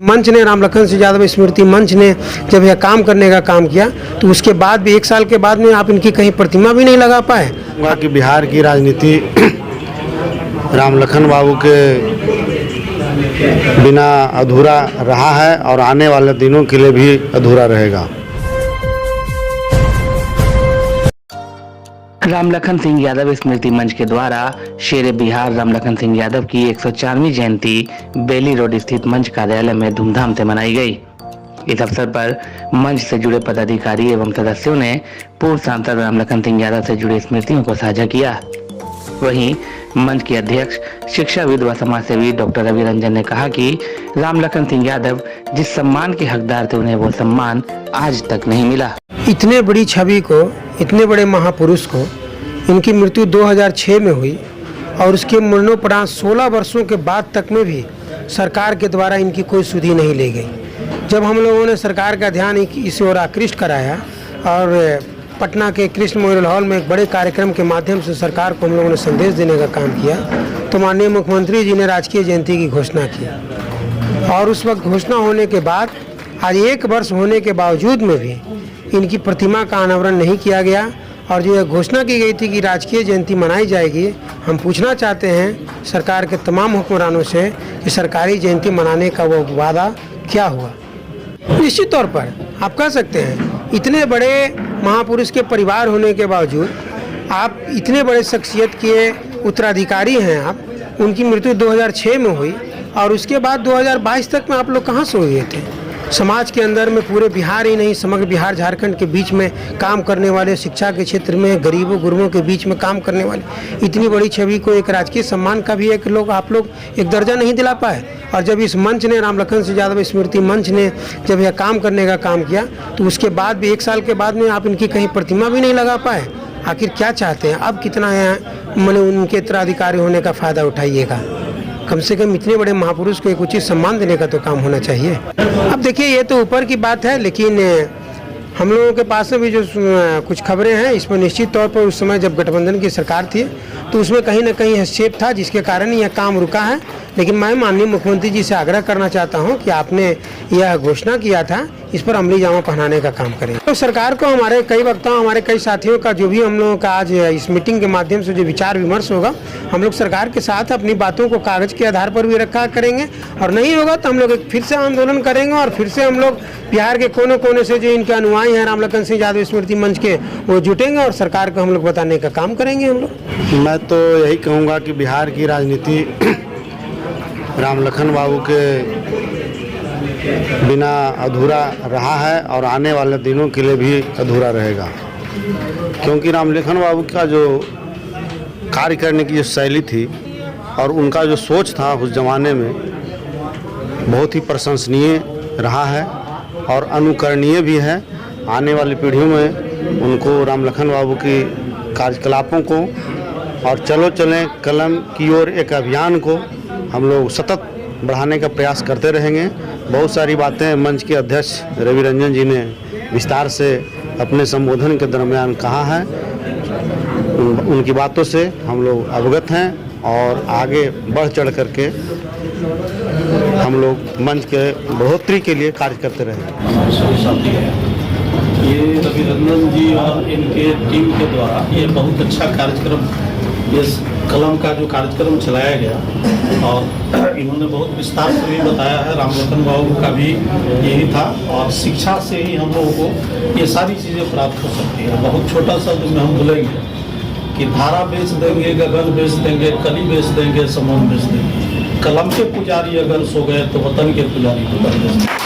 मंच ने, रामलखन सिंह यादव स्मृति मंच ने जब यह काम करने का काम किया तो उसके बाद भी 1 साल के बाद में आप इनकी कहीं प्रतिमा भी नहीं लगा पाए। वहाँ की बिहार की राजनीति रामलखन बाबू के बिना अधूरा रहा है और आने वाले दिनों के लिए भी अधूरा रहेगा। रामलखन सिंह यादव स्मृति मंच के द्वारा शेर बिहार रामलखन सिंह यादव की 104वीं जयंती बेली रोड स्थित मंच कार्यालय में धूमधाम से मनाई गई। इस अवसर पर मंच से जुड़े पदाधिकारी एवं सदस्यों ने पूर्व सांसद रामलखन सिंह यादव से जुड़ी स्मृतियों को साझा किया। वहीं मंच के अध्यक्ष, शिक्षाविद व समाजसेवी डॉक्टर रवि रंजन ने कहा कि रामलखन सिंह यादव जिस सम्मान के हकदार थे उन्हें वो सम्मान आज तक नहीं मिला। इतने बड़ी छवि को, इतने बड़े महापुरुष को, इनकी मृत्यु 2006 में हुई और उसके मरणोपरांत 16 वर्षों के बाद तक में भी सरकार के द्वारा इनकी कोई सुधि नहीं ली गई। जब हम लोगों ने सरकार का ध्यान इस ओर आकृष्ट कराया और पटना के कृष्ण मेमोरियल हॉल में एक बड़े कार्यक्रम के माध्यम से सरकार को हम लोगों ने संदेश देने का काम किया तो माननीय मुख्यमंत्री जी ने राजकीय जयंती की घोषणा की और उस वक्त घोषणा होने के बाद आज 1 वर्ष होने के बावजूद में भी इनकी प्रतिमा का अनावरण नहीं किया गया और जो यह घोषणा की गई थी कि राजकीय जयंती मनाई जाएगी, हम पूछना चाहते हैं सरकार के तमाम हुक्मरानों से कि सरकारी जयंती मनाने का वो वादा क्या हुआ। निश्चित तौर पर आप कह सकते हैं इतने बड़े महापुरुष के परिवार होने के बावजूद, आप इतने बड़े शख्सियत के उत्तराधिकारी हैं, आप उनकी मृत्यु 2006 में हुई और उसके बाद 2022 तक में आप लोग कहाँ सो गए थे। समाज के अंदर में पूरे बिहार ही नहीं, समग्र बिहार झारखंड के बीच में काम करने वाले, शिक्षा के क्षेत्र में गरीबों गुरबों के बीच में काम करने वाले इतनी बड़ी छवि को एक राजकीय सम्मान का भी आप लोग एक दर्जा नहीं दिला पाए। और जब इस मंच ने, रामलखन सिंह यादव स्मृति मंच ने जब यह काम करने का काम किया तो उसके बाद भी 1 साल के बाद में आप इनकी कहीं प्रतिमा भी नहीं लगा पाए। आखिर क्या चाहते हैं? अब कितना मैंने उनके उत्तराधिकारी होने का फ़ायदा उठाइएगा। कम से कम इतने बड़े महापुरुष को एक उचित सम्मान देने का तो काम होना चाहिए। अब देखिए, ये तो ऊपर की बात है, लेकिन हम लोगों के पास में भी जो कुछ खबरें हैं इसमें निश्चित तौर पर उस समय जब गठबंधन की सरकार थी तो उसमें कहीं ना कहीं हस्तक्षेप था जिसके कारण यह काम रुका है। लेकिन मैं माननीय मुख्यमंत्री जी से आग्रह करना चाहता हूं कि आपने यह घोषणा किया था, इस पर अमली जामा पहनाने का काम करें। तो सरकार को हमारे कई वक्ताओं, हमारे कई साथियों का जो भी हम लोगों का आज इस मीटिंग के माध्यम से जो विचार विमर्श होगा, हम लोग सरकार के साथ अपनी बातों को कागज के आधार पर भी रखा करेंगे और नहीं होगा तो हम लोग फिर से आंदोलन करेंगे और फिर से हम लोग बिहार के कोने कोने से जो इनके अनुयायी हैं रामलखन सिंह यादव स्मृति मंच के, वो जुटेंगे और सरकार को हम लोग बताने का काम करेंगे। हम लोग, मैं तो यही कहूँगा कि बिहार की राजनीति रामलखन बाबू के बिना अधूरा रहा है और आने वाले दिनों के लिए भी अधूरा रहेगा, क्योंकि रामलखन बाबू का जो कार्य करने की जो शैली थी और उनका जो सोच था उस ज़माने में बहुत ही प्रशंसनीय रहा है और अनुकरणीय भी है। आने वाली पीढ़ियों में उनको रामलखन बाबू की कार्यकलापों को और चलो चलें कलम की ओर एक अभियान को हम लोग सतत बढ़ाने का प्रयास करते रहेंगे। बहुत सारी बातें मंच के अध्यक्ष रवि रंजन जी ने विस्तार से अपने संबोधन के दरमियान कहा है, उनकी बातों से हम लोग अवगत हैं और आगे बढ़ चढ़ करके हम लोग मंच के बढ़ोतरी के लिए कार्य करते रहेंगे। ये रवि रंजन जी और इनके टीम के द्वारा ये बहुत अच्छा कार्यक्रम, इस कलम का जो कार्यक्रम चलाया गया और इन्होंने बहुत विस्तार से भी बताया है। रामलखन बाबू का भी यही था और शिक्षा से ही हम लोगों को ये सारी चीज़ें प्राप्त हो सकती है। बहुत छोटा शब्द में हम बोलेंगे कि धारा बेच देंगे, गगन बेच देंगे, कली बेच देंगे, समुद्र बेच देंगे, कलम के पुजारी अगर सो गए तो वतन के पुजारी को कर देंगे।